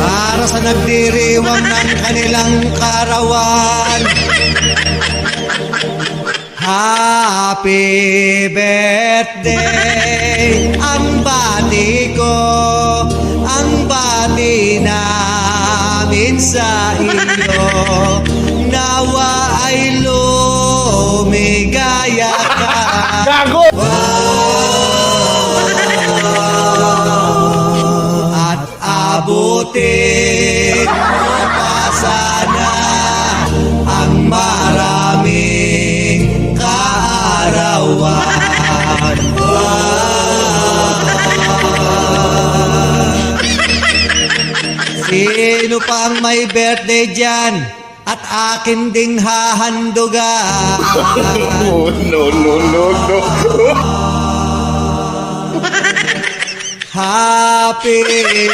para sa nagdiriwang ng kanilang karawan. Happy birthday, ang bati ko, ang bati namin sa iyo. Nawa ay lumigaya ka. Gago! At abutin mo pa sana ang maraming kaarawan. Sino pang may birthday dyan? At akin ding hahandugan. No. Happy